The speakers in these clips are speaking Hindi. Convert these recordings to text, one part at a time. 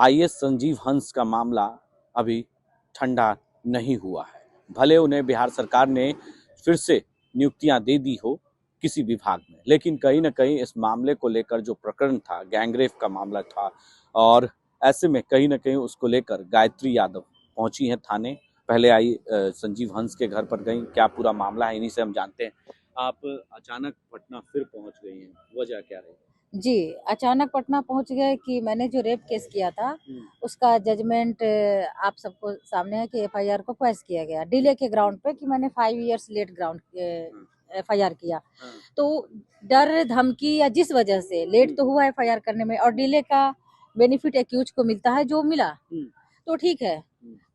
आईएएस संजीव हंस का मामला अभी ठंडा नहीं हुआ है। भले उन्हें बिहार सरकार ने फिर से नियुक्तियां दे दी हो किसी विभाग में, लेकिन कहीं ना कहीं इस मामले को लेकर जो प्रकरण था, गैंगरेप का मामला था, और ऐसे में कहीं ना कहीं उसको लेकर गायत्री यादव पहुंची हैं थाने। पहले आई संजीव हंस के घर पर गई। क्या पूरा मामला है, इन्हीं से हम जानते हैं। आप अचानक पटना फिर पहुंच गई हैं, वजह क्या रही? जी, अचानक पटना पहुंच गए कि मैंने जो रेप केस किया था उसका जजमेंट आप सबको सामने है कि एफआईआर को क्वैश किया गया डिले के ग्राउंड पे कि मैंने 5 इयर्स लेट ग्राउंड एफआईआर किया। तो डर धमकी या जिस वजह से लेट तो हुआ एफआईआर करने में, और डिले का बेनिफिट एक्यूज को मिलता है जो मिला तो ठीक है।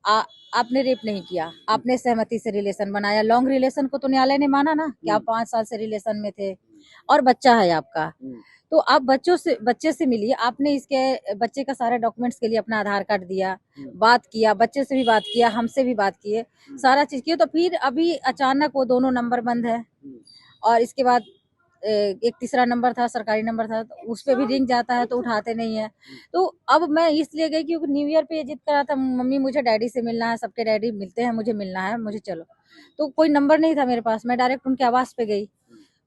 आपने रेप नहीं किया, आपने सहमति से रिलेशन बनाया, लॉन्ग रिलेशन को तो न्यायालय ने माना ना कि आप 5 साल से रिलेशन में थे और बच्चा है आपका, तो आप बच्चे से मिलिए। आपने इसके बच्चे का सारे डॉक्यूमेंट्स के लिए अपना आधार कार्ड दिया, बात किया, बच्चे से भी बात किया, हमसे भी बात किए, सारा चीज किया। तो फिर अभी अचानक वो दोनों नंबर बंद है, और इसके बाद एक तीसरा नंबर था, सरकारी नंबर था, तो उस पर भी रिंग जाता है तो उठाते नहीं है। तो अब मैं इसलिए गई क्योंकि न्यू ईयर पे ये जिद करा था, मम्मी मुझे डैडी से मिलना है, सबके डैडी मिलते हैं, मुझे मिलना है, मुझे चलो। तो कोई नंबर नहीं था मेरे पास, मैं डायरेक्ट उनके आवास पे गई।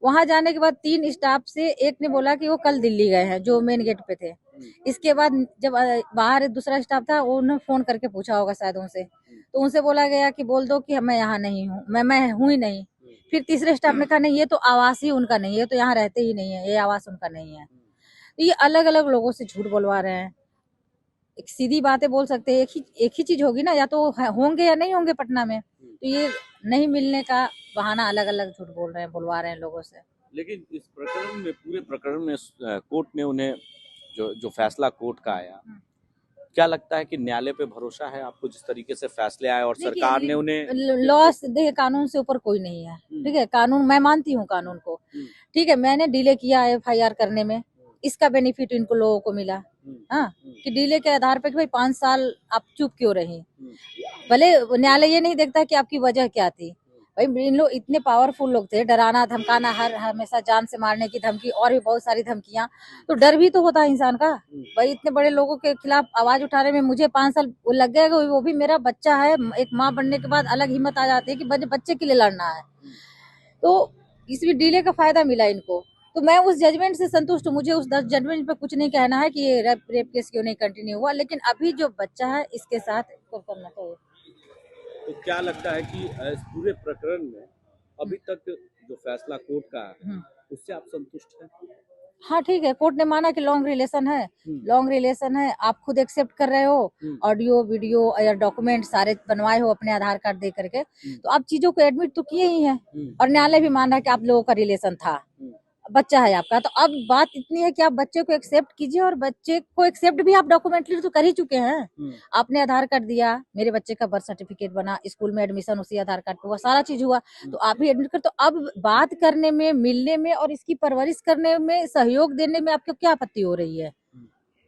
वहां जाने के बाद 3 स्टाफ से एक ने बोला कि वो कल दिल्ली गए हैं, जो मेन गेट पे थे। इसके बाद जब बाहर दूसरा स्टाफ था, उन्होंने फोन करके पूछा होगा शायद उनसे, तो उनसे बोला गया कि बोल दो कि मैं यहाँ नहीं हूँ, मैं हूँ ही नहीं। फिर तीसरे स्टाफ ने कहा नहीं, ये तो आवास ही उनका नहीं है, तो यहाँ रहते ही नहीं है, ये आवास उनका नहीं है। तो ये अलग अलग लोगों से झूठ बोलवा रहे हैं। एक सीधी बातें बोल सकते हैं, एक ही चीज होगी ना, या तो होंगे या नहीं होंगे पटना में। तो ये नहीं मिलने का बहाना अलग अलग झूठ बोल रहे हैं, बुलवा रहे हैं लोगों से। लेकिन इस प्रकरण में, पूरे प्रकरण में कोर्ट ने उन्हें जो फैसला कोर्ट का आया, क्या लगता है कि न्यायालय पे भरोसा है आपको? जिस तरीके से फैसले आए और सरकार ने उन्हें लॉस देखिए, कानून से ऊपर कोई नहीं है, ठीक है। कानून, मैं मानती हूँ कानून को, ठीक है। मैंने डिले किया एफआईआर करने में, इसका बेनिफिट इनको लोगों को मिला, हाँ, कि डिले के आधार पर कि भाई 5 साल आप चुप क्यों रही। भले न्यायालय ये नहीं देखता कि आपकी वजह क्या थी। भाई इन लोग इतने पावरफुल लोग थे, डराना धमकाना, हर हमेशा जान से मारने की धमकी, और भी बहुत सारी धमकियां। तो डर भी तो होता है इंसान का। भाई इतने बड़े लोगों के खिलाफ आवाज उठाने में मुझे 5 साल लग गएगा, वो भी मेरा बच्चा है। एक माँ बनने के बाद अलग हिम्मत आ जाती है कि बच्चे के लिए लड़ना है। तो इसमें डिले का फायदा मिला इनको, तो मैं उस जजमेंट से संतुष्ट हूँ। मुझे उस जजमेंट पे कुछ नहीं कहना है कि ये रेप केस क्यों नहीं कंटिन्यू हुआ, लेकिन अभी जो बच्चा है इसके साथ करना चाहिए। तो क्या लगता है कि इस पूरे प्रकरण में अभी तक जो फैसला कोर्ट का है उससे आप संतुष्ट हैं? हाँ ठीक है, कोर्ट ने माना कि लॉन्ग रिलेशन है, लॉन्ग रिलेशन है, आप खुद एक्सेप्ट कर रहे हो, ऑडियो वीडियो या डॉक्यूमेंट सारे बनवाए हो अपने आधार कार्ड दे करके, तो आप चीजों को एडमिट तो किए ही हैं, और न्यायालय भी मान रहा है कि आप लोगों का रिलेशन था, बच्चा है आपका। तो अब बात इतनी है कि आप बच्चे को एक्सेप्ट कीजिए, और बच्चे को एक्सेप्ट भी आप डॉक्यूमेंटली तो कर ही चुके हैं। आपने आधार कार्ड दिया, मेरे बच्चे का बर्थ सर्टिफिकेट बना, स्कूल में एडमिशन उसी आधार कार्ड पे हुआ, सारा चीज हुआ, तो आप भी एडमिट कर। तो अब बात करने में, मिलने में और इसकी परवरिश करने में, सहयोग देने में आपको क्या आपत्ति हो रही है?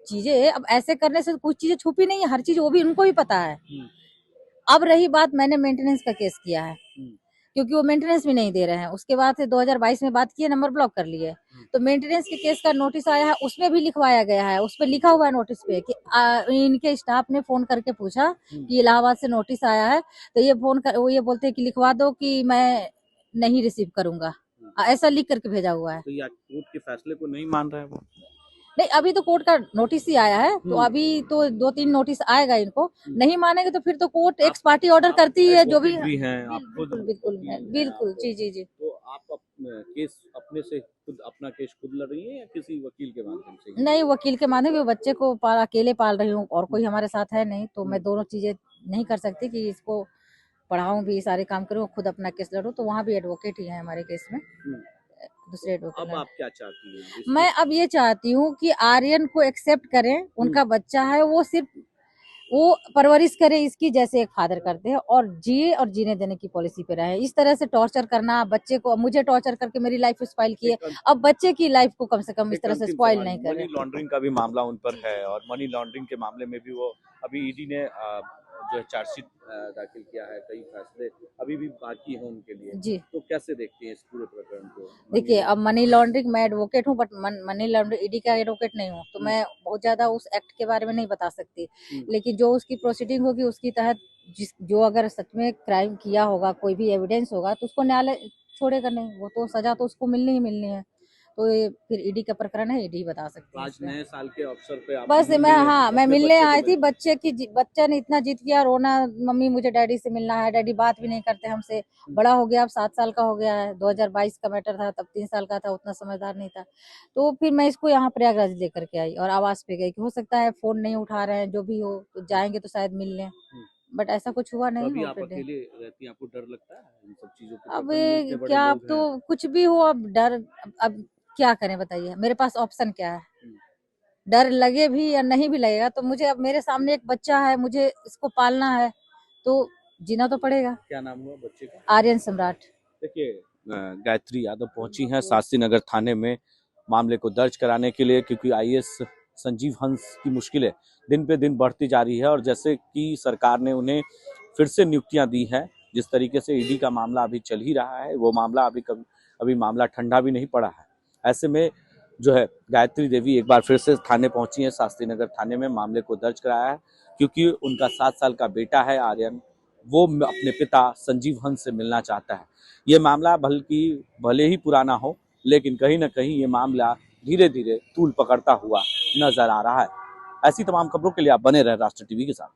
चीजें अब ऐसे करने से कुछ चीजें छुपी नहीं है, हर चीज वो भी उनको भी पता है। अब रही बात, मैंने मेंटेनेंस का केस किया है, क्योंकि वो मेंटेनेंस भी नहीं दे रहे हैं। उसके बाद से 2022 में बात किए, नंबर ब्लॉक कर लिए। तो मेंटेनेंस के केस का नोटिस आया है, उसमें भी लिखवाया गया है, उस पर लिखा हुआ है नोटिस पे कि इनके स्टाफ ने फोन करके पूछा कि इलाहाबाद से नोटिस आया है, तो ये वो ये बोलते हैं कि लिखवा दो कि मैं नहीं रिसीव करूंगा, ऐसा लिख करके भेजा हुआ है। तो या कोर्ट के फैसले को नहीं मान रहा है वो? नहीं, अभी तो कोर्ट का नोटिस ही आया है, तो अभी तो 2-3 नोटिस आएगा इनको, नहीं मानेंगे तो फिर तो कोर्ट एक्स पार्टी ऑर्डर करती है, जो भी हैं आप खुद? बिल्कुल बिल्कुल बिल्कुल, जी जी जी। तो आप केस अपने से खुद, अपना केस खुद लड़ रही हैं या किसी वकील के माध्यम से? नहीं, वकील के माध्यम से। बच्चे को अकेले पाल रही हूँ, और कोई हमारे साथ है नहीं, तो मैं दोनों चीजें नहीं कर सकती कि इसको पढ़ाऊं भी, सारे काम करूँ, खुद अपना केस लड़ूं। तो वहाँ भी एडवोकेट ही है हमारे केस में, दूसरे एडवोकेट। अब आप क्या चाहती हैं? मैं अब ये चाहती हूँ कि आर्यन को एक्सेप्ट करें, उनका बच्चा है, वो सिर्फ वो परवरिश करे इसकी जैसे एक फादर करते हैं, और जिए और जीने देने की पॉलिसी पे रहे। इस तरह से टॉर्चर करना बच्चे को, मुझे टॉर्चर करके मेरी लाइफ स्पॉइल किए, अब बच्चे की लाइफ को कम से कम इस तरह से स्पॉइल नहीं करें। मनी लॉन्ड्रिंग का भी मामला उन पर है, और मनी लॉन्ड्रिंग के मामले में भी वो अभी ईडी ने जो है चार्जशीट दाखिल किया है, कई फैसले अभी भी बाकी हैं उनके लिए, जी तो कैसे देखते हैं इस पूरे प्रकरण को? देखिए, अब मनी लॉन्ड्रिंग मैं एडवोकेट हूँ, बट मनी लॉन्ड्रिंग ईडी का एडवोकेट नहीं हूँ, तो मैं बहुत ज्यादा उस एक्ट के बारे में नहीं बता सकती। लेकिन जो उसकी प्रोसीडिंग होगी उसकी तहत जो अगर सच में क्राइम किया होगा, कोई भी एविडेंस होगा, तो उसको न्यायालय छोड़ेगा नहीं, वो तो सजा तो उसको मिलनी ही मिलनी है। तो ये फिर ईडी का प्रकरण है, ईडी बता सकती है आज इसमें। नए साल के अवसर पे आप बस मैं हाँ मैं अपने मिलने बच्चे को आई थी, मिले। बच्चा ने इतना जिद किया, रोना, मम्मी मुझे डैडी से मिलना है, डैडी बात भी नहीं करते हमसे, बड़ा हो गया, अब 7 साल का हो गया है, 2022 का मैटर था, तब 3 साल का था, उतना समझदार नहीं था। तो फिर मैं इसको यहाँ प्रयागराज लेकर के आई और आवास पे गई कि हो सकता है फोन नहीं उठा रहे हैं, जो भी हो तो जाएंगे तो शायद मिल लें, बट ऐसा कुछ हुआ तो नहीं। अभी वो आप फिर दे अकेले रहती हैं, आपको डर लगता है इन सब चीजों के अब प्रकरण में? इतने बड़े क्या, अब लोग तो हैं। कुछ भी हो, अब डर, अब क्या करें बताइए, मेरे पास ऑप्शन क्या है? डर लगे भी या नहीं भी लगेगा तो मुझे, अब मेरे सामने एक बच्चा है, मुझे इसको पालना है, तो जीना तो पड़ेगा। क्या नाम हुआ बच्चे का? आर्यन सम्राट। देखिए, गायत्री यादव पहुंची हैं शास्त्री नगर थाने में मामले को दर्ज कराने के लिए, क्योंकि आईएएस संजीव हंस की मुश्किलें दिन पे दिन बढ़ती जा रही है और जैसे कि सरकार ने उन्हें फिर से नियुक्तियां दी हैं, जिस तरीके से ईडी का मामला अभी चल ही रहा है, वो मामला अभी मामला ठंडा भी नहीं पड़ा है। ऐसे में जो है गायत्री देवी एक बार फिर से थाने पहुंची है, शास्त्री नगर थाने में मामले को दर्ज कराया है, क्योंकि उनका 7 साल का बेटा है आर्यन, वो अपने पिता संजीव हंस से मिलना चाहता है। ये मामला भले ही पुराना हो, लेकिन कहीं ना कहीं ये मामला धीरे धीरे तूल पकड़ता हुआ नजर आ रहा है। ऐसी तमाम खबरों के लिए आप बने रहे राष्ट्र टीवी के साथ।